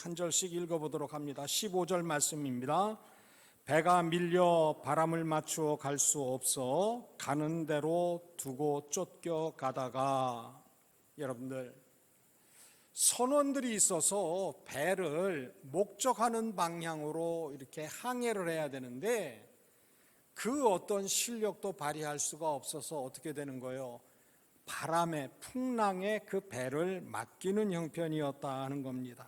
한 절씩 읽어보도록 합니다. 15절 말씀입니다. 배가 밀려 바람을 맞추어 갈 수 없어 가는 대로 두고 쫓겨 가다가, 여러분들, 선원들이 있어서 배를 목적하는 방향으로 이렇게 항해를 해야 되는데 그 어떤 실력도 발휘할 수가 없어서 어떻게 되는 거예요? 바람에, 풍랑에 그 배를 맡기는 형편이었다 하는 겁니다.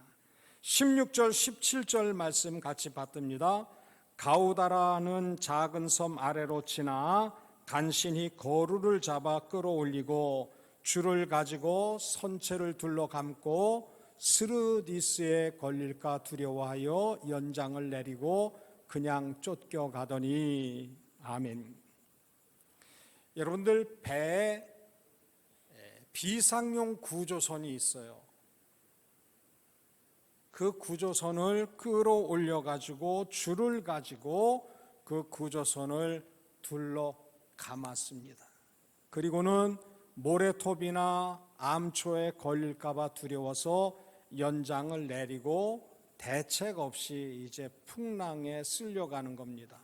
16절 17절 말씀 같이 받듭니다. 가우다라는 작은 섬 아래로 지나 간신히 거루를 잡아 끌어올리고 줄을 가지고 선체를 둘러 감고 스르디스에 걸릴까 두려워하여 연장을 내리고 그냥 쫓겨가더니. 아멘. 여러분들, 배에 비상용 구조선이 있어요. 그 구조선을 끌어올려 가지고 줄을 가지고 그 구조선을 둘러 감았습니다. 그리고는 모래톱이나 암초에 걸릴까 봐 두려워서 연장을 내리고 대책 없이 이제 풍랑에 쓸려가는 겁니다.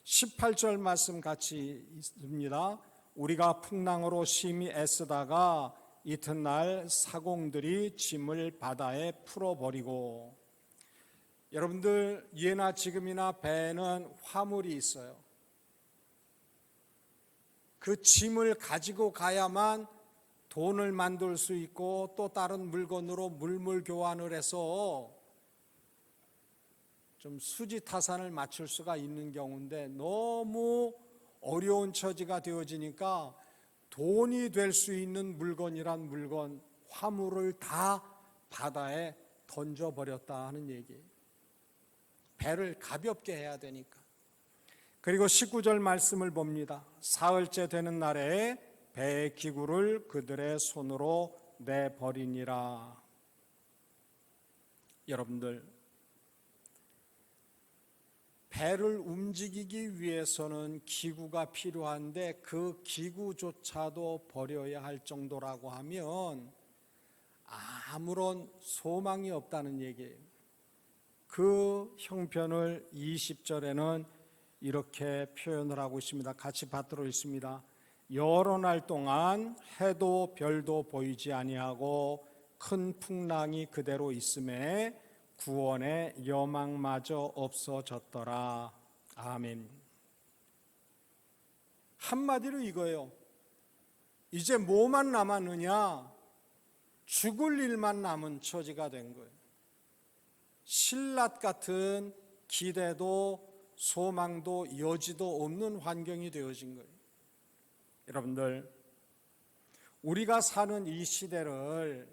18절 말씀 같이 있습니다. 우리가 풍랑으로 심히 애쓰다가 이튿날 사공들이 짐을 바다에 풀어버리고. 여러분들, 예나 지금이나 배에는 화물이 있어요. 그 짐을 가지고 가야만 돈을 만들 수 있고 또 다른 물건으로 물물 교환을 해서 좀 수지타산을 맞출 수가 있는 경우인데 너무 어려운 처지가 되어지니까 돈이 될 수 있는 물건이란 물건, 화물을 다 바다에 던져버렸다 하는 얘기예요. 배를 가볍게 해야 되니까. 그리고 19절 말씀을 봅니다. 사흘째 되는 날에 배의 기구를 그들의 손으로 내버리니라. 여러분들, 배를 움직이기 위해서는 기구가 필요한데 그 기구조차도 버려야 할 정도라고 하면 아무런 소망이 없다는 얘기예요. 그 형편을 20절에는 이렇게 표현을 하고 있습니다. 같이 받도록 있습니다. 여러 날 동안 해도 별도 보이지 아니하고 큰 풍랑이 그대로 있음에 구원의 여망마저 없어졌더라. 아멘. 한마디로 이거예요. 이제 뭐만 남았느냐? 죽을 일만 남은 처지가 된 거예요. 신라 같은 기대도 소망도 여지도 없는 환경이 되어진 거예요. 여러분들, 우리가 사는 이 시대를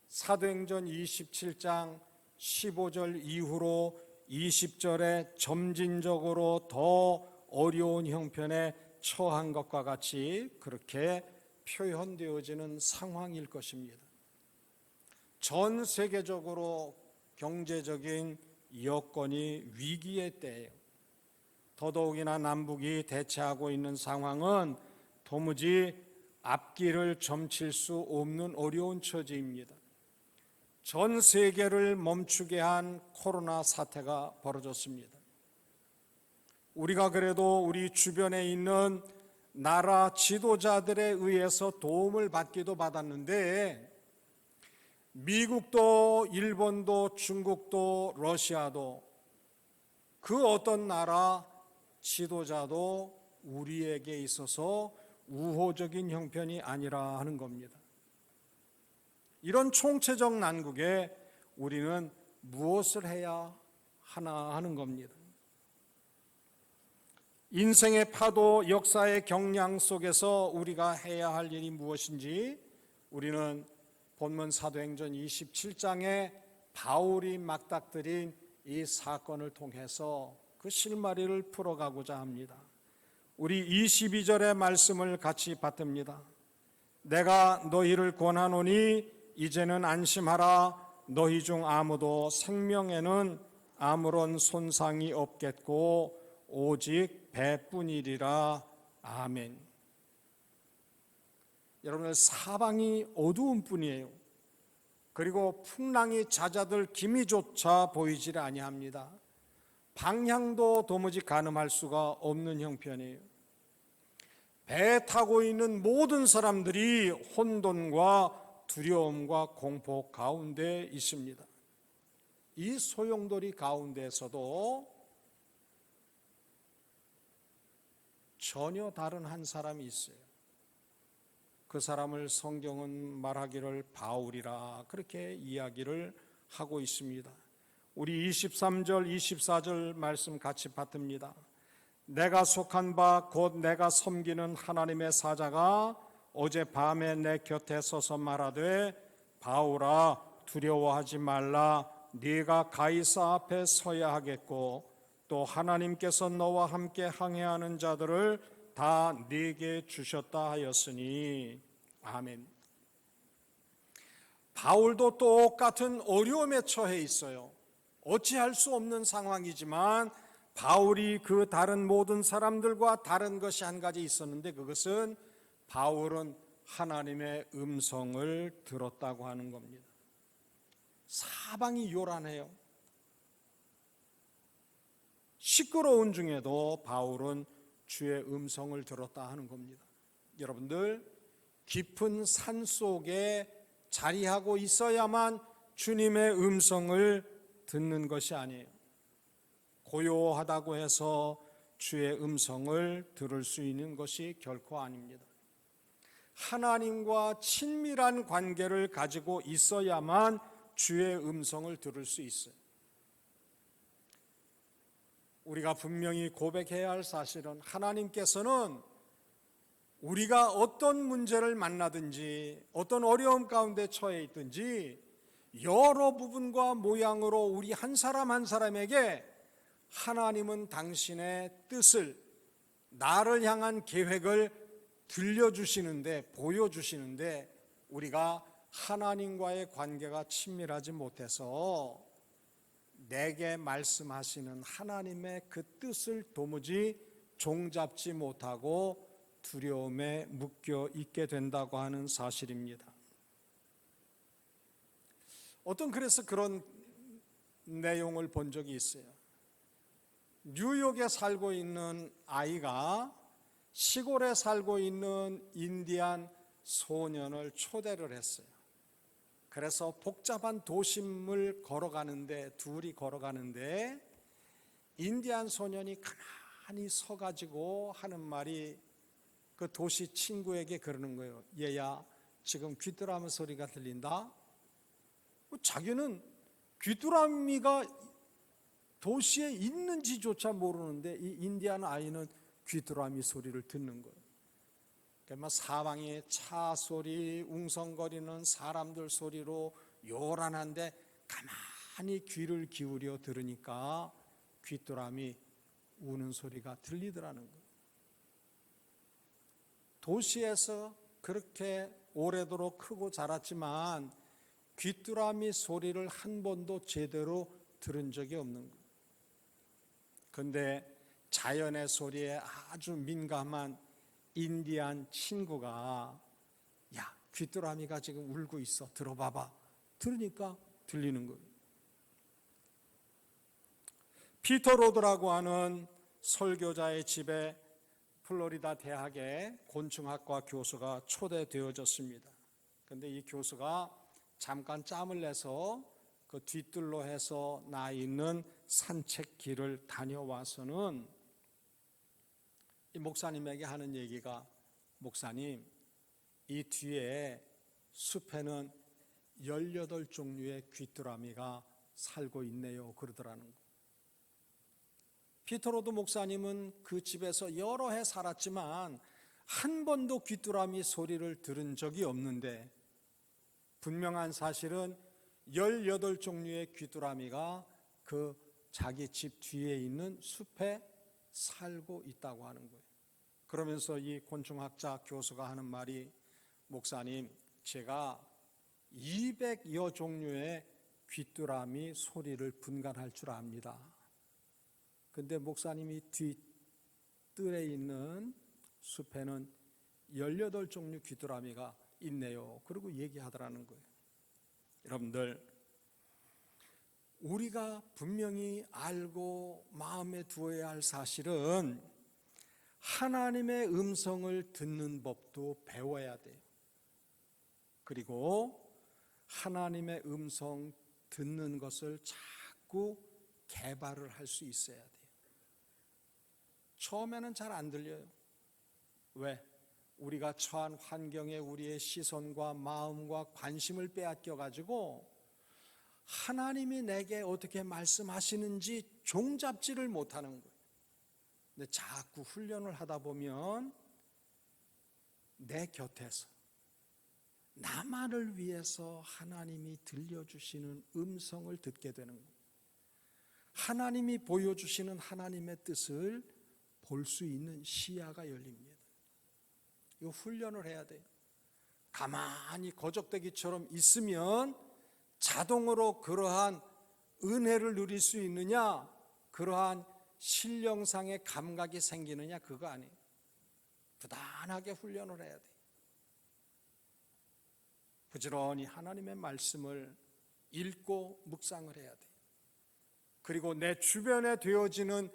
사도행전 27장 15절 이후로 20절에 점진적으로 더 어려운 형편에 처한 것과 같이 그렇게 표현되어지는 상황일 것입니다. 전 세계적으로 경제적인 여건이 위기의 때예요. 더더욱이나 남북이 대치하고 있는 상황은 도무지 앞길을 점칠 수 없는 어려운 처지입니다. 전 세계를 멈추게 한 코로나 사태가 벌어졌습니다. 우리가 그래도 우리 주변에 있는 나라 지도자들에 의해서 도움을 받기도 받았는데 미국도 일본도 중국도 러시아도 그 어떤 나라 지도자도 우리에게 있어서 우호적인 형편이 아니라 하는 겁니다. 이런 총체적 난국에 우리는 무엇을 해야 하나 하는 겁니다. 인생의 파도, 역사의 경량 속에서 우리가 해야 할 일이 무엇인지 우리는 본문 사도행전 27장에 바울이 맞닥뜨린 이 사건을 통해서 그 실마리를 풀어가고자 합니다. 우리 22절의 말씀을 같이 받듭니다. 내가 너희를 권하노니 이제는 안심하라. 너희 중 아무도 생명에는 아무런 손상이 없겠고 오직 배뿐이리라. 아멘. 여러분, 사방이 어두운 뿐이에요. 그리고 풍랑이 잦아들 기미조차 보이질 아니합니다. 방향도 도무지 가늠할 수가 없는 형편이에요. 배에 타고 있는 모든 사람들이 혼돈과 두려움과 공포 가운데 있습니다. 이 소용돌이 가운데서도 전혀 다른 한 사람이 있어요. 그 사람을 성경은 말하기를 바울이라 그렇게 이야기를 하고 있습니다. 우리 23절 24절 말씀 같이 받듭니다. 내가 속한 바 곧 내가 섬기는 하나님의 사자가 어젯밤에 내 곁에 서서 말하되 바울아 두려워하지 말라. 네가 가이사 앞에 서야 하겠고 또 하나님께서 너와 함께 항해하는 자들을 다 네게 주셨다 하였으니. 아멘. 바울도 똑같은 어려움에 처해 있어요. 어찌할 수 없는 상황이지만 바울이 그 다른 모든 사람들과 다른 것이 한 가지 있었는데, 그것은 바울은 하나님의 음성을 들었다고 하는 겁니다. 사방이 요란해요. 시끄러운 중에도 바울은 주의 음성을 들었다 하는 겁니다. 여러분들, 깊은 산 속에 자리하고 있어야만 주님의 음성을 듣는 것이 아니에요. 고요하다고 해서 주의 음성을 들을 수 있는 것이 결코 아닙니다. 하나님과 친밀한 관계를 가지고 있어야만 주의 음성을 들을 수 있어요. 우리가 분명히 고백해야 할 사실은 하나님께서는 우리가 어떤 문제를 만나든지 어떤 어려움 가운데 처해 있든지 여러 부분과 모양으로 우리 한 사람 한 사람에게 하나님은 당신의 뜻을, 나를 향한 계획을 들려주시는데, 보여주시는데 우리가 하나님과의 관계가 친밀하지 못해서 내게 말씀하시는 하나님의 그 뜻을 도무지 종잡지 못하고 두려움에 묶여 있게 된다고 하는 사실입니다. 그래서 그런 내용을 본 적이 있어요. 뉴욕에 살고 있는 아이가 시골에 살고 있는 인디안 소년을 초대를 했어요. 그래서 복잡한 도심을 둘이 걸어가는데 인디안 소년이 가만히 서가지고 하는 말이 그 도시 친구에게 그러는 거예요. 얘야, 지금 귀뚜라미 소리가 들린다? 자기는 귀뚜라미가 도시에 있는지조차 모르는데 이 인디안 아이는 귀뚜라미 소리를 듣는 거예요. 사방에 차 소리, 웅성거리는 사람들 소리로 요란한데 가만히 귀를 기울여 들으니까 귀뚜라미 우는 소리가 들리더라는 거예요. 도시에서 그렇게 오래도록 크고 자랐지만 귀뚜라미 소리를 한 번도 제대로 들은 적이 없는 거예요. 그런데 자연의 소리에 아주 민감한 인디안 친구가 야, 귀뚜라미가 지금 울고 있어, 들어봐봐. 들으니까 들리는 거예요. 피터 로드라고 하는 설교자의 집에 플로리다 대학의 곤충학과 교수가 초대되어졌습니다. 그런데 이 교수가 잠깐 짬을 내서 그 뒤뜰로 해서 나 있는 산책길을 다녀와서는 이 목사님에게 하는 얘기가, 목사님, 이 뒤에 숲에는 18종류의 귀뚜라미가 살고 있네요, 그러더라는 거예요. 피터 로드 목사님은 그 집에서 여러 해 살았지만 한 번도 귀뚜라미 소리를 들은 적이 없는데, 분명한 사실은 18종류의 귀뚜라미가 그 자기 집 뒤에 있는 숲에 살고 있다고 하는 거예요. 그러면서 이 곤충학자 교수가 하는 말이, 목사님, 제가 200여 종류의 귀뚜라미 소리를 분간할 줄 압니다. 근데 목사님이 뒤뜰에 있는 숲에는 18종류 귀뚜라미가 있네요. 그리고 얘기하더라는 거예요. 여러분들, 우리가 분명히 알고 마음에 두어야 할 사실은 하나님의 음성을 듣는 법도 배워야 돼요. 그리고 하나님의 음성 듣는 것을 자꾸 개발을 할 수 있어야 돼요. 처음에는 잘 안 들려요. 왜? 우리가 처한 환경에 우리의 시선과 마음과 관심을 빼앗겨 가지고 하나님이 내게 어떻게 말씀하시는지 종잡지를 못하는 거예요. 근데 자꾸 훈련을 하다 보면 내 곁에서 나만을 위해서 하나님이 들려주시는 음성을 듣게 되는 거예요. 하나님이 보여주시는 하나님의 뜻을 볼 수 있는 시야가 열립니다. 이 훈련을 해야 돼요. 가만히 거적대기처럼 있으면 자동으로 그러한 은혜를 누릴 수 있느냐, 그러한 신령상의 감각이 생기느냐, 그거 아니에요. 부단하게 훈련을 해야 돼요. 부지런히 하나님의 말씀을 읽고 묵상을 해야 돼요. 그리고 내 주변에 되어지는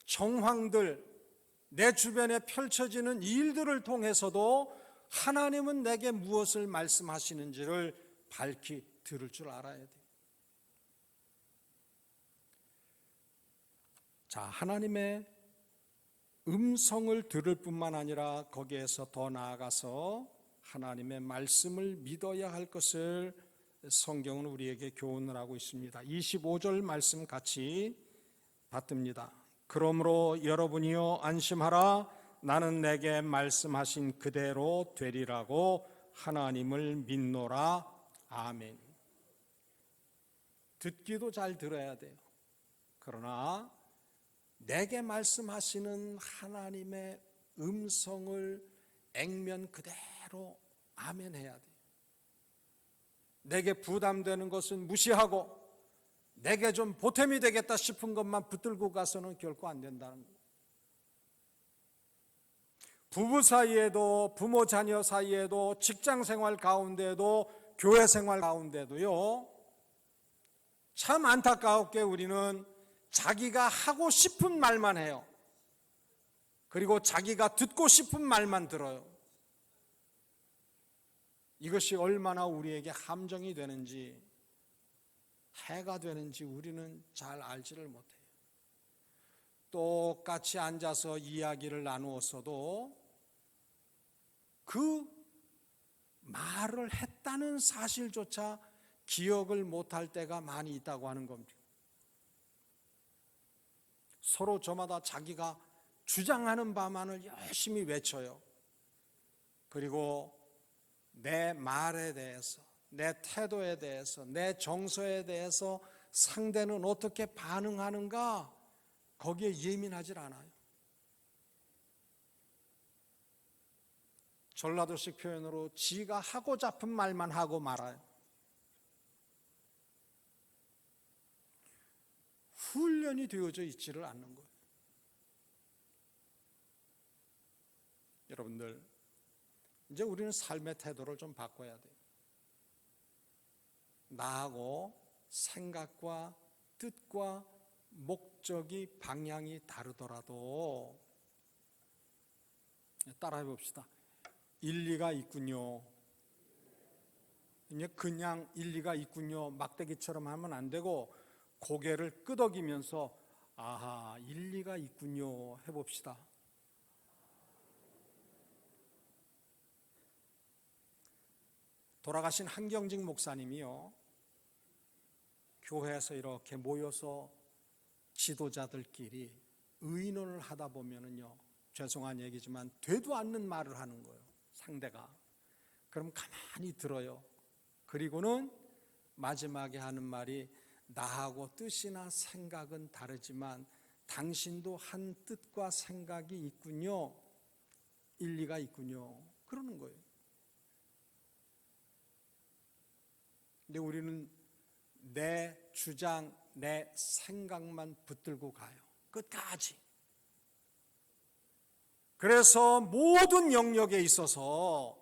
정황들, 내 주변에 펼쳐지는 일들을 통해서도 하나님은 내게 무엇을 말씀하시는지를 밝히 들을 줄 알아야 돼요. 자, 하나님의 음성을 들을 뿐만 아니라 거기에서 더 나아가서 하나님의 말씀을 믿어야 할 것을 성경은 우리에게 교훈을 하고 있습니다. 25절 말씀 같이 받듭니다. 그러므로 여러분이여 안심하라. 나는 내게 말씀하신 그대로 되리라고 하나님을 믿노라. 아멘. 듣기도 잘 들어야 돼요. 그러나 내게 말씀하시는 하나님의 음성을 액면 그대로 아멘해야 돼요. 내게 부담되는 것은 무시하고 내게 좀 보탬이 되겠다 싶은 것만 붙들고 가서는 결코 안 된다는 거예요. 부부 사이에도, 부모 자녀 사이에도, 직장 생활 가운데도, 교회 생활 가운데도요, 참 안타깝게 우리는 자기가 하고 싶은 말만 해요. 그리고 자기가 듣고 싶은 말만 들어요. 이것이 얼마나 우리에게 함정이 되는지, 해가 되는지 우리는 잘 알지를 못해요. 똑같이 앉아서 이야기를 나누었어도 그 말을 했다는 사실조차 기억을 못할 때가 많이 있다고 하는 겁니다. 서로 저마다 자기가 주장하는 바만을 열심히 외쳐요. 그리고 내 말에 대해서, 내 태도에 대해서, 내 정서에 대해서 상대는 어떻게 반응하는가, 거기에 예민하질 않아요. 전라도식 표현으로 지가 하고 잡은 말만 하고 말아요. 훈련이 되어져 있지를 않는 거예요. 여러분들, 이제 우리는 삶의 태도를 좀 바꿔야 돼요. 나하고 생각과 뜻과 목적이 방향이 다르더라도 따라해 봅시다. 일리가 있군요. 그냥 일리가 있군요 막대기처럼 하면 안 되고 고개를 끄덕이면서 아하, 일리가 있군요 해봅시다. 돌아가신 한경직 목사님이요, 교회에서 이렇게 모여서 지도자들끼리 의논을 하다 보면은요, 죄송한 얘기지만 되도 않는 말을 하는 거예요, 상대가. 그럼 가만히 들어요. 그리고는 마지막에 하는 말이 나하고 뜻이나 생각은 다르지만 당신도 한 뜻과 생각이 있군요, 일리가 있군요, 그러는 거예요. 근데 우리는 내 주장, 내 생각만 붙들고 가요, 끝까지. 그래서 모든 영역에 있어서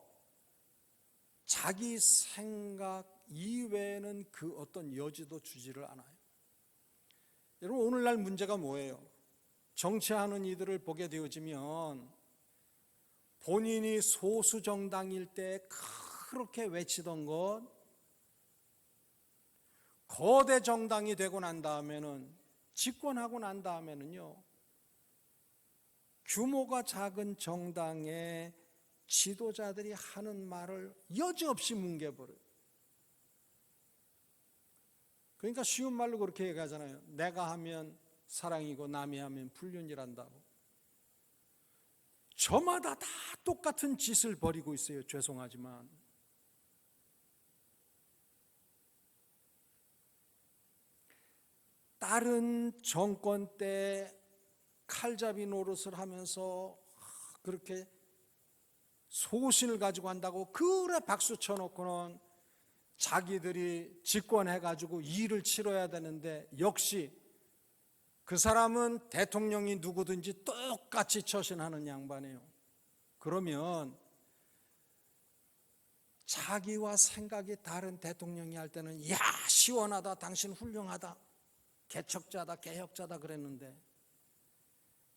자기 생각, 이외에는 그 어떤 여지도 주지를 않아요. 여러분, 오늘날 문제가 뭐예요? 정치하는 이들을 보게 되어지면 본인이 소수 정당일 때 그렇게 외치던 것, 거대 정당이 되고 난 다음에는, 집권하고 난 다음에는요, 규모가 작은 정당의 지도자들이 하는 말을 여지없이 뭉개버려요. 그러니까 쉬운 말로 그렇게 얘기하잖아요. 내가 하면 사랑이고 남이 하면 불륜이란다고. 저마다 다 똑같은 짓을 벌이고 있어요. 죄송하지만. 다른 정권 때 칼잡이 노릇을 하면서 그렇게 소신을 가지고 한다고 그래 박수 쳐놓고는 자기들이 집권해가지고 일을 치러야 되는데, 역시 그 사람은 대통령이 누구든지 똑같이 처신하는 양반이에요. 그러면 자기와 생각이 다른 대통령이 할 때는 야, 시원하다, 당신 훌륭하다, 개척자다, 개혁자다 그랬는데,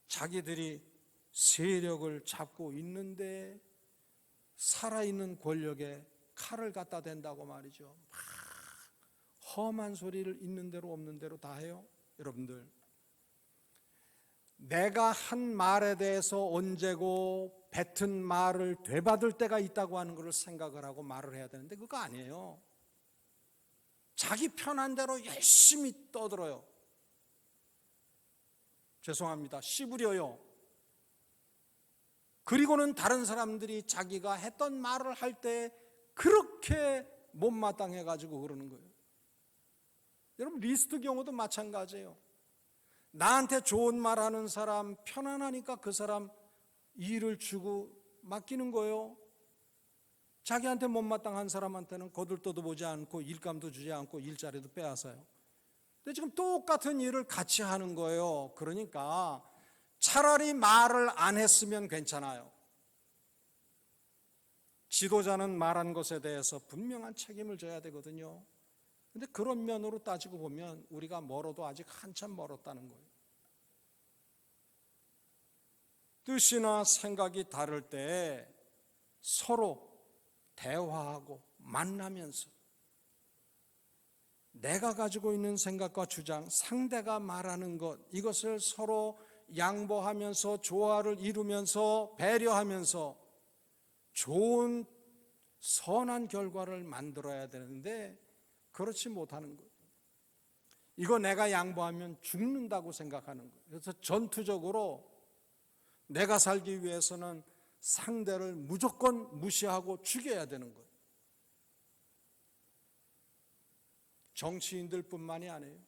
자기들이 세력을 잡고 있는데 살아있는 권력에 칼을 갖다 댄다고 말이죠. 막 험한 소리를 있는 대로 없는 대로 다 해요. 여러분들, 내가 한 말에 대해서 언제고 뱉은 말을 되받을 때가 있다고 하는 것을 생각을 하고 말을 해야 되는데 그거 아니에요. 자기 편한 대로 열심히 떠들어요. 죄송합니다. 씨부려요. 그리고는 다른 사람들이 자기가 했던 말을 할 때 그렇게 못마땅해가지고 그러는 거예요. 여러분, 리스트 경우도 마찬가지예요. 나한테 좋은 말 하는 사람 편안하니까 그 사람 일을 주고 맡기는 거예요. 자기한테 못마땅한 사람한테는 거들떠도 보지 않고 일감도 주지 않고 일자리도 빼앗아요. 근데 지금 똑같은 일을 같이 하는 거예요. 그러니까 차라리 말을 안 했으면 괜찮아요. 지도자는 말한 것에 대해서 분명한 책임을 져야 되거든요. 근데 그런 면으로 따지고 보면 우리가 멀어도 아직 한참 멀었다는 거예요. 뜻이나 생각이 다를 때 서로 대화하고 만나면서 내가 가지고 있는 생각과 주장, 상대가 말하는 것, 이것을 서로 양보하면서 조화를 이루면서 배려하면서 좋은 선한 결과를 만들어야 되는데 그렇지 못하는 거예요. 이거 내가 양보하면 죽는다고 생각하는 거예요. 그래서 전투적으로 내가 살기 위해서는 상대를 무조건 무시하고 죽여야 되는 거예요. 정치인들뿐만이 아니에요.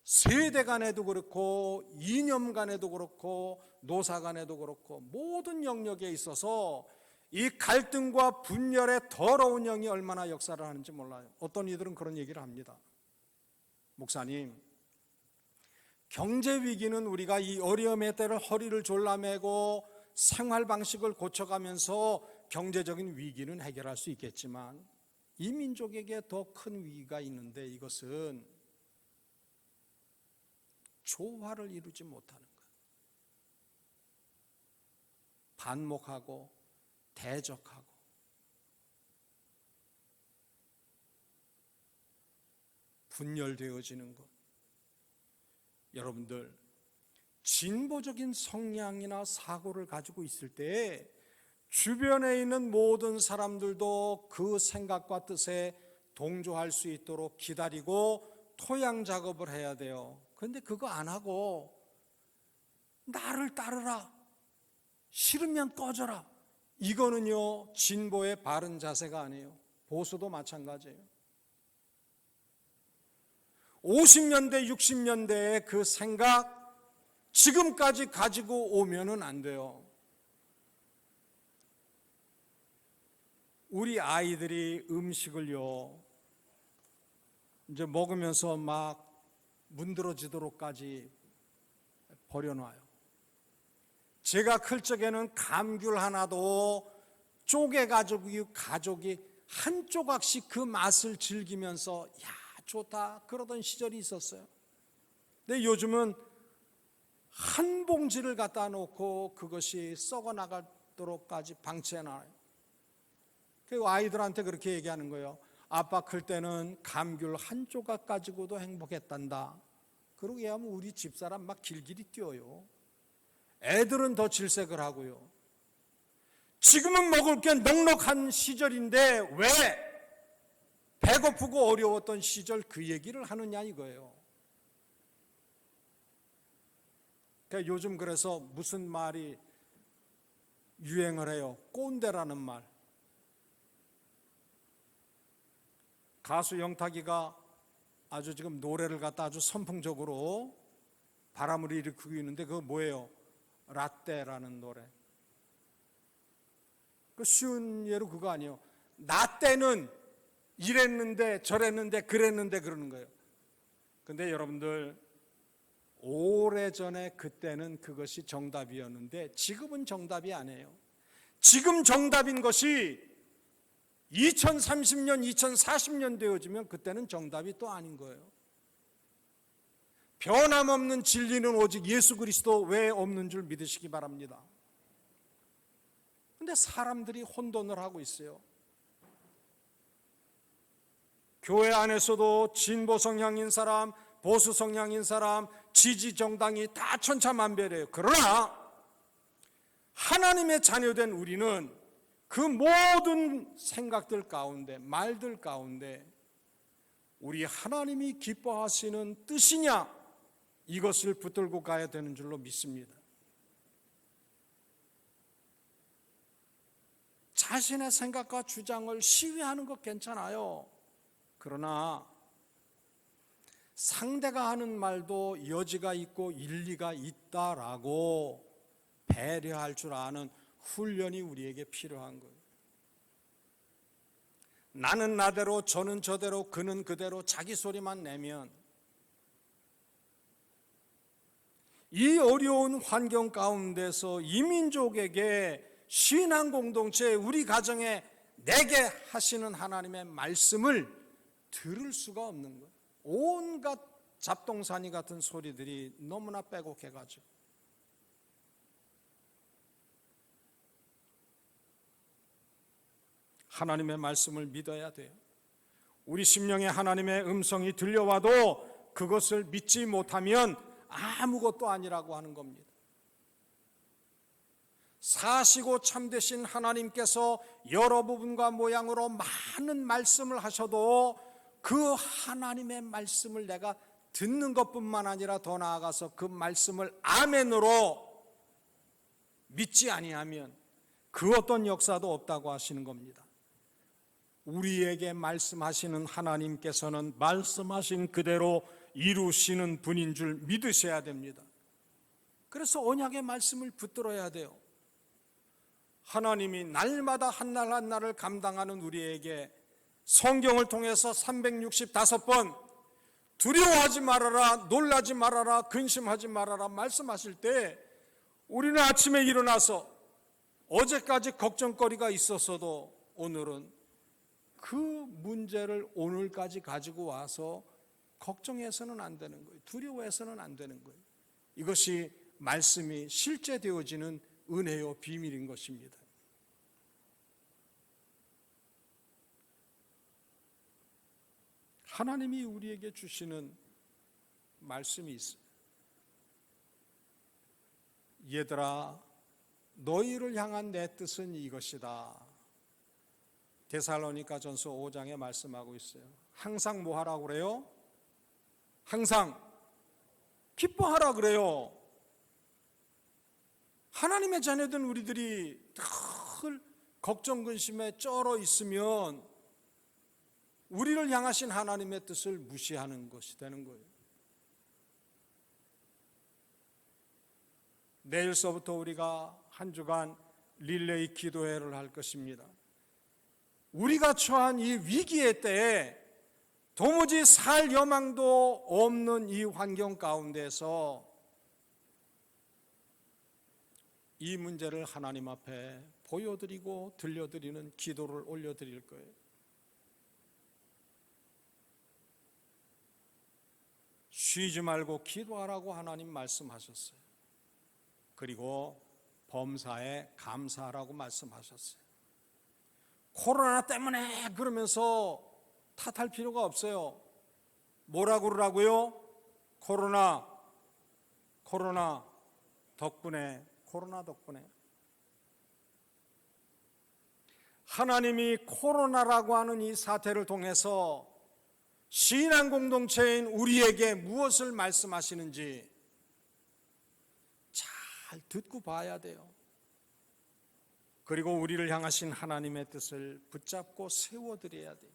세대 간에도 그렇고 이념 간에도 그렇고 노사 간에도 그렇고 모든 영역에 있어서 이 갈등과 분열의 더러운 영이 얼마나 역사를 하는지 몰라요. 어떤 이들은 그런 얘기를 합니다. 목사님, 경제 위기는 우리가 이 어려움의 때를 허리를 졸라매고 생활 방식을 고쳐가면서 경제적인 위기는 해결할 수 있겠지만 이 민족에게 더 큰 위기가 있는데 이것은 조화를 이루지 못하는 거예요. 반목하고 대적하고 분열되어지는 것. 여러분들, 진보적인 성향이나 사고를 가지고 있을 때 주변에 있는 모든 사람들도 그 생각과 뜻에 동조할 수 있도록 기다리고 토양 작업을 해야 돼요. 그런데 그거 안 하고 나를 따르라, 싫으면 꺼져라, 이거는요 진보의 바른 자세가 아니에요. 보수도 마찬가지예요. 50년대 60년대의 그 생각 지금까지 가지고 오면은 안 돼요. 우리 아이들이 음식을요 이제 먹으면서 막 문드러지도록까지 버려놔요. 제가 클 적에는 감귤 하나도 쪼개가지고 가족이 한 조각씩 그 맛을 즐기면서 야 좋다 그러던 시절이 있었어요. 근데 요즘은 한 봉지를 갖다 놓고 그것이 썩어 나가도록까지 방치해놔요. 그리고 아이들한테 그렇게 얘기하는 거예요. 아빠 클 때는 감귤 한 조각 가지고도 행복했단다. 그러고 얘기하면 우리 집사람 막 길길이 뛰어요. 애들은 더 질색을 하고요. 지금은 먹을 게 넉넉한 시절인데 왜 배고프고 어려웠던 시절 그 얘기를 하느냐 이거예요. 그러니까 요즘 그래서 무슨 말이 유행을 해요. 꼰대라는 말. 가수 영탁이가 아주 지금 노래를 갖다 아주 선풍적으로 바람을 일으키고 있는데 그거 뭐예요? 라떼라는 노래. 그 쉬운 예로 그거 아니에요. 나 때는 이랬는데 저랬는데 그랬는데 그러는 거예요. 근데 여러분들 오래전에 그때는 그것이 정답이었는데 지금은 정답이 아니에요. 지금 정답인 것이 2030년, 2040년 되어지면 그때는 정답이 또 아닌 거예요. 변함없는 진리는 오직 예수 그리스도 외에 없는 줄 믿으시기 바랍니다. 그런데 사람들이 혼돈을 하고 있어요. 교회 안에서도 진보 성향인 사람, 보수 성향인 사람, 지지 정당이 다 천차만별이에요. 그러나 하나님의 자녀된 우리는 그 모든 생각들 가운데, 말들 가운데 우리 하나님이 기뻐하시는 뜻이냐 이것을 붙들고 가야 되는 줄로 믿습니다. 자신의 생각과 주장을 시위하는 것 괜찮아요. 그러나 상대가 하는 말도 여지가 있고 일리가 있다라고 배려할 줄 아는 훈련이 우리에게 필요한 거예요. 나는 나대로 저는 저대로 그는 그대로 자기 소리만 내면 이 어려운 환경 가운데서 이민족에게 신앙 공동체 우리 가정에 내게 하시는 하나님의 말씀을 들을 수가 없는 거예요. 온갖 잡동사니 같은 소리들이 너무나 빼곡해가지고 하나님의 말씀을 믿어야 돼요. 우리 심령에 하나님의 음성이 들려와도 그것을 믿지 못하면 아무것도 아니라고 하는 겁니다. 사시고 참되신 하나님께서 여러 부분과 모양으로 많은 말씀을 하셔도 그 하나님의 말씀을 내가 듣는 것뿐만 아니라 더 나아가서 그 말씀을 아멘으로 믿지 아니하면 그 어떤 역사도 없다고 하시는 겁니다. 우리에게 말씀하시는 하나님께서는 말씀하신 그대로 이루시는 분인 줄 믿으셔야 됩니다. 그래서 언약의 말씀을 붙들어야 돼요. 하나님이 날마다 한날 한날을 감당하는 우리에게 성경을 통해서 365번 두려워하지 말아라, 놀라지 말아라, 근심하지 말아라 말씀하실 때 우리는 아침에 일어나서 어제까지 걱정거리가 있었어도 오늘은 그 문제를 오늘까지 가지고 와서 걱정해서는 안 되는 거예요. 두려워해서는 안 되는 거예요. 이것이 말씀이 실제되어지는 은혜요 비밀인 것입니다. 하나님이 우리에게 주시는 말씀이 있어요. 얘들아 너희를 향한 내 뜻은 이것이다. 데살로니가전서 5장에 말씀하고 있어요. 항상 뭐 하라고 그래요? 항상 기뻐하라 그래요. 하나님의 자녀된 우리들이 늘 걱정 근심에 쩔어 있으면 우리를 향하신 하나님의 뜻을 무시하는 것이 되는 거예요. 내일서부터 우리가 한 주간 릴레이 기도회를 할 것입니다. 우리가 처한 이 위기의 때에 도무지 살 여망도 없는 이 환경 가운데서 이 문제를 하나님 앞에 보여드리고 들려드리는 기도를 올려드릴 거예요. 쉬지 말고 기도하라고 하나님 말씀하셨어요. 그리고 범사에 감사하라고 말씀하셨어요. 코로나 때문에 그러면서 탓할 필요가 없어요. 뭐라고 그러라고요? 코로나 덕분에, 코로나 덕분에. 하나님이 코로나라고 하는 이 사태를 통해서 신앙 공동체인 우리에게 무엇을 말씀하시는지 잘 듣고 봐야 돼요. 그리고 우리를 향하신 하나님의 뜻을 붙잡고 세워드려야 돼요.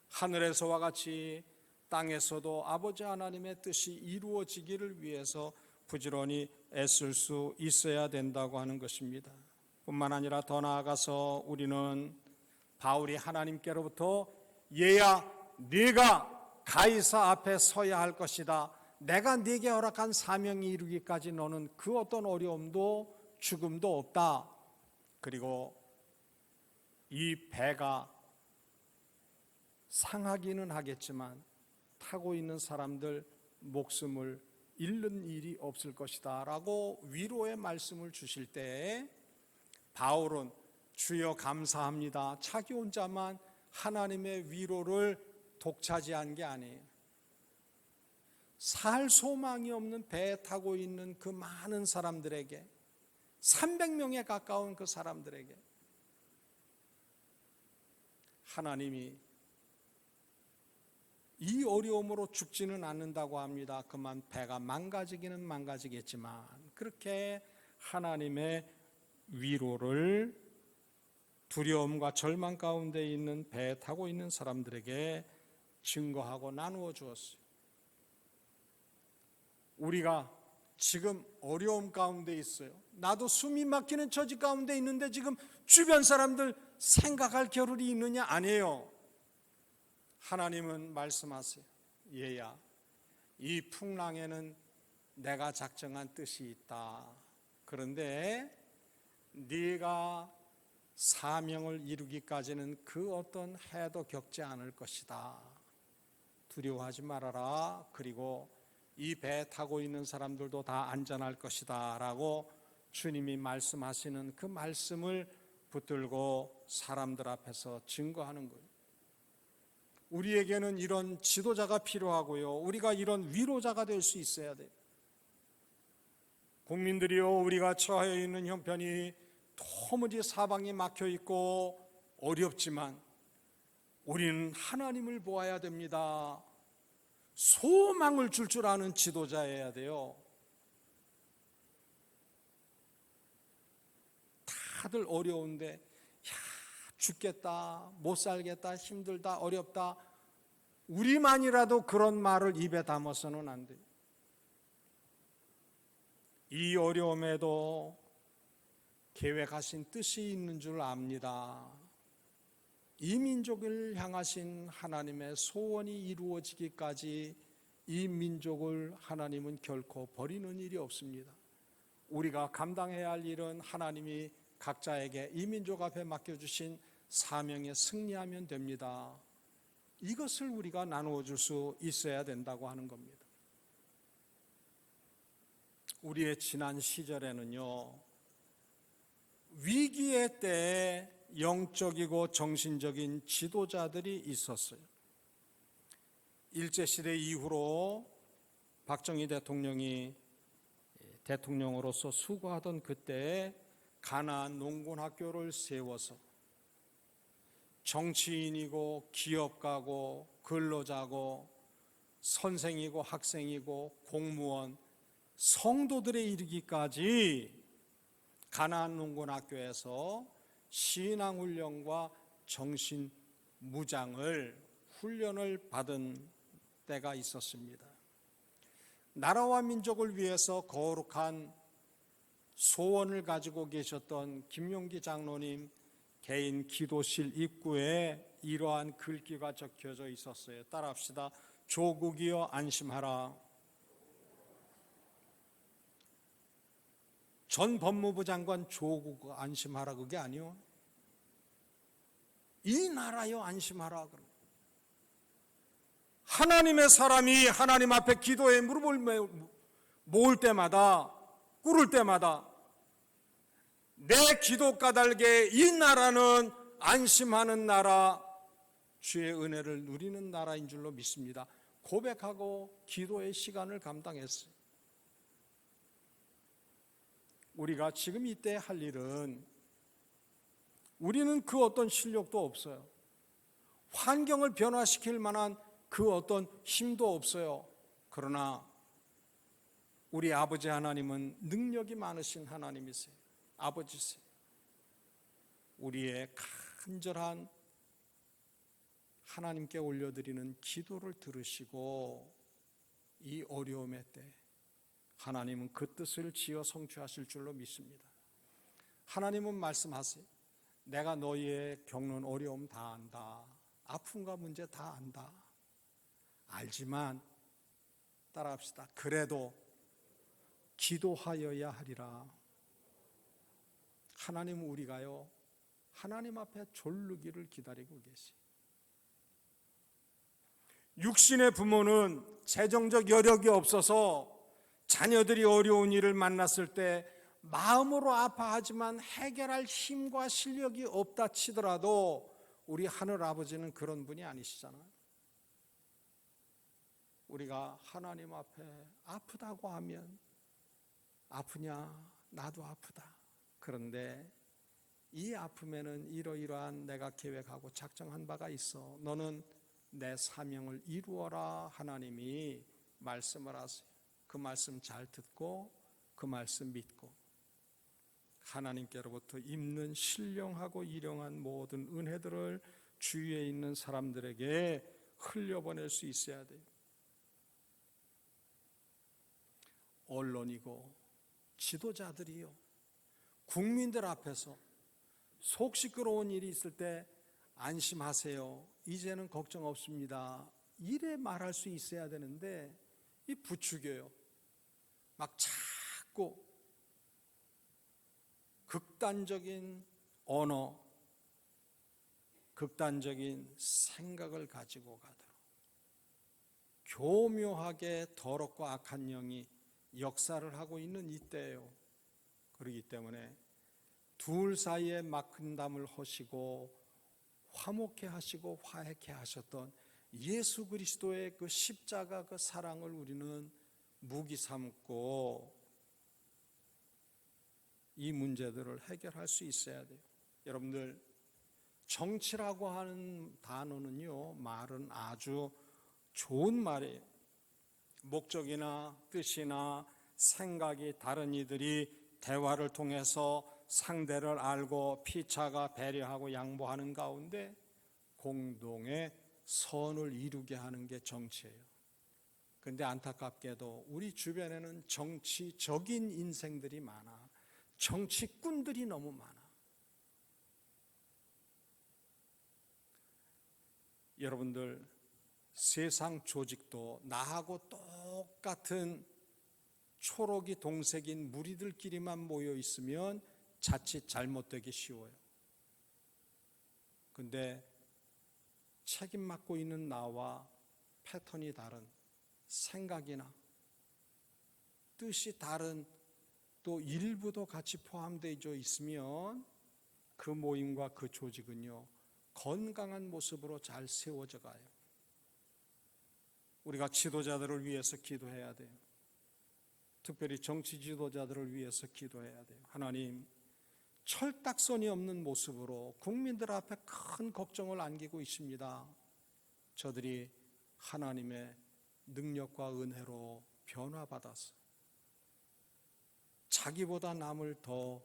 하늘에서와 같이 땅에서도 아버지 하나님의 뜻이 이루어지기를 위해서 부지런히 애쓸 수 있어야 된다고 하는 것입니다. 뿐만 아니라 더 나아가서 우리는 바울이 하나님께로부터 얘야 네가 가이사 앞에 서야 할 것이다, 내가 네게 허락한 사명이 이루기까지 너는 그 어떤 어려움도 죽음도 없다. 그리고 이 배가 상하기는 하겠지만 타고 있는 사람들 목숨을 잃는 일이 없을 것이다 라고 위로의 말씀을 주실 때에 바울은 주여 감사합니다, 자기 혼자만 하나님의 위로를 독차지한 게 아니에요. 살 소망이 없는 배에 타고 있는 그 많은 사람들에게, 300명에 가까운 그 사람들에게 하나님이 이 어려움으로 죽지는 않는다고 합니다. 그만 배가 망가지기는 망가지겠지만 그렇게 하나님의 위로를 두려움과 절망 가운데 있는 배에 타고 있는 사람들에게 증거하고 나누어 주었어요. 우리가 지금 어려움 가운데 있어요. 나도 숨이 막히는 처지 가운데 있는데 지금 주변 사람들 생각할 겨를이 있느냐? 아니에요. 하나님은 말씀하세요. 얘야, 이 풍랑에는 내가 작정한 뜻이 있다. 그런데 네가 사명을 이루기까지는 그 어떤 해도 겪지 않을 것이다. 두려워하지 말아라. 그리고 이 배 타고 있는 사람들도 다 안전할 것이다 라고 주님이 말씀하시는 그 말씀을 붙들고 사람들 앞에서 증거하는 거예요. 우리에게는 이런 지도자가 필요하고요, 우리가 이런 위로자가 될 수 있어야 돼요. 국민들이요, 우리가 처해 있는 형편이 도무지 사방이 막혀 있고 어렵지만 우리는 하나님을 보아야 됩니다. 소망을 줄 아는 지도자여야 돼요. 다들 어려운데 야, 죽겠다, 못 살겠다, 힘들다, 어렵다, 우리만이라도 그런 말을 입에 담아서는 안 돼요. 이 어려움에도 계획하신 뜻이 있는 줄 압니다. 이 민족을 향하신 하나님의 소원이 이루어지기까지 이 민족을 하나님은 결코 버리는 일이 없습니다. 우리가 감당해야 할 일은 하나님이 각자에게 이 민족 앞에 맡겨주신 사명에 승리하면 됩니다. 이것을 우리가 나누어 줄 수 있어야 된다고 하는 겁니다. 우리의 지난 시절에는요, 위기의 때에 영적이고 정신적인 지도자들이 있었어요. 일제시대 이후로 박정희 대통령이 대통령으로서 수고하던 그때에 가나안 농군학교를 세워서 정치인이고 기업가고 근로자고 선생이고 학생이고 공무원, 성도들에 이르기까지 가나안 농군학교에서 신앙훈련과 정신무장을 훈련을 받은 때가 있었습니다. 나라와 민족을 위해서 거룩한 소원을 가지고 계셨던 김용기 장로님 개인 기도실 입구에 이러한 글귀가 적혀져 있었어요. 따라합시다. 조국이여 안심하라. 전 법무부 장관 조국 안심하라 그게 아니요, 이 나라여 안심하라. 하나님의 사람이 하나님 앞에 기도에 무릎을 모을 때마다, 꿇을 때마다 내 기도 까닭에 이 나라는 안심하는 나라, 주의 은혜를 누리는 나라인 줄로 믿습니다. 고백하고 기도의 시간을 감당했어요. 우리가 지금 이때 할 일은, 우리는 그 어떤 실력도 없어요. 환경을 변화시킬 만한 그 어떤 힘도 없어요. 그러나 우리 아버지 하나님은 능력이 많으신 하나님이세요. 아버지세요. 우리의 간절한 하나님께 올려드리는 기도를 들으시고 이 어려움의 때 하나님은 그 뜻을 지어 성취하실 줄로 믿습니다. 하나님은 말씀하세요. 내가 너희의 겪는 어려움 다 안다. 아픔과 문제 다 안다. 알지만 따라합시다. 그래도 기도하여야 하리라. 하나님은 우리가요, 하나님 앞에 졸르기를 기다리고 계시. 육신의 부모는 재정적 여력이 없어서 자녀들이 어려운 일을 만났을 때 마음으로 아파하지만 해결할 힘과 실력이 없다 치더라도 우리 하늘 아버지는 그런 분이 아니시잖아요. 우리가 하나님 앞에 아프다고 하면, 아프냐? 나도 아프다. 그런데 이 아픔에는 이러이러한 내가 계획하고 작정한 바가 있어. 너는 내 사명을 이루어라. 하나님이 말씀을 하세요. 그 말씀 잘 듣고 그 말씀 믿고 하나님께로부터 입는 신령하고 일용한 모든 은혜들을 주위에 있는 사람들에게 흘려보낼 수 있어야 돼요. 언론이고 지도자들이요, 국민들 앞에서 속 시끄러운 일이 있을 때 안심하세요. 이제는 걱정 없습니다. 이래 말할 수 있어야 되는데 이 부추겨요. 막 자꾸 극단적인 언어, 극단적인 생각을 가지고 가도록 교묘하게 더럽고 악한 영이 역사를 하고 있는 이때예요. 그렇기 때문에 둘 사이에 막힌 담을 허시고 화목해 하시고 화해케 하셨던 예수 그리스도의 그 십자가 그 사랑을 우리는 무기 삼고 이 문제들을 해결할 수 있어야 돼요. 여러분들, 정치라고 하는 단어는요, 말은 아주 좋은 말이에요. 목적이나 뜻이나 생각이 다른 이들이 대화를 통해서 상대를 알고 피차가 배려하고 양보하는 가운데 공동의 선을 이루게 하는 게 정치예요. 그런데 안타깝게도 우리 주변에는 정치적인 인생들이 많아. 정치꾼들이 너무 많아. 여러분들, 세상 조직도 나하고 똑같은 초록이 동색인 무리들끼리만 모여 있으면 자칫 잘못되기 쉬워요. 근데 책임 맡고 있는 나와 패턴이 다른, 생각이나 뜻이 다른 또 일부도 같이 포함되어 있으면 그 모임과 그 조직은요, 건강한 모습으로 잘 세워져 가요. 우리가 지도자들을 위해서 기도해야 돼요. 특별히 정치 지도자들을 위해서 기도해야 돼요. 하나님, 철딱선이 없는 모습으로 국민들 앞에 큰 걱정을 안기고 있습니다. 저들이 하나님의 능력과 은혜로 변화받아서 자기보다 남을 더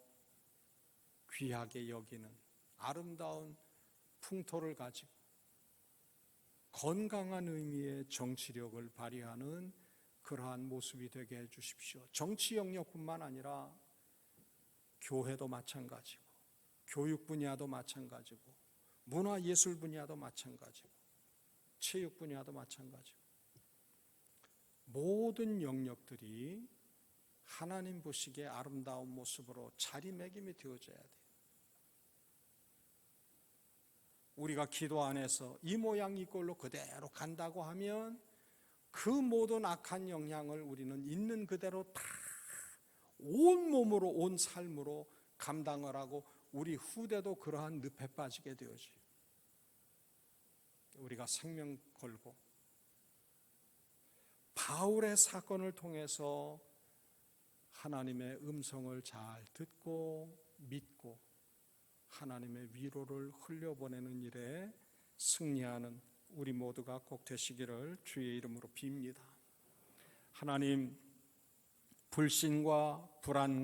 귀하게 여기는 아름다운 풍토를 가지고 건강한 의미의 정치력을 발휘하는 그러한 모습이 되게 해 주십시오. 정치 영역뿐만 아니라 교회도 마찬가지고 교육 분야도 마찬가지고 문화예술 분야도 마찬가지고 체육 분야도 마찬가지고 모든 영역들이 하나님 보시기에 아름다운 모습으로 자리매김이 되어져야 돼요. 우리가 기도 안에서 이 모양 이 꼴로 그대로 간다고 하면 그 모든 악한 영향을 우리는 있는 그대로 다 온몸으로 온 삶으로 감당을 하고 우리 후대도 그러한 늪에 빠지게 되어지. 우리가 생명 걸고 바울의 사건을 통해서 하나님의 음성을 잘 듣고 믿고 하나님의 위로를 흘려보내는 일에 승리하는 우리 모두가 꼭 되시기를 주의 이름으로 빕니다. 하나님, 불신과 불안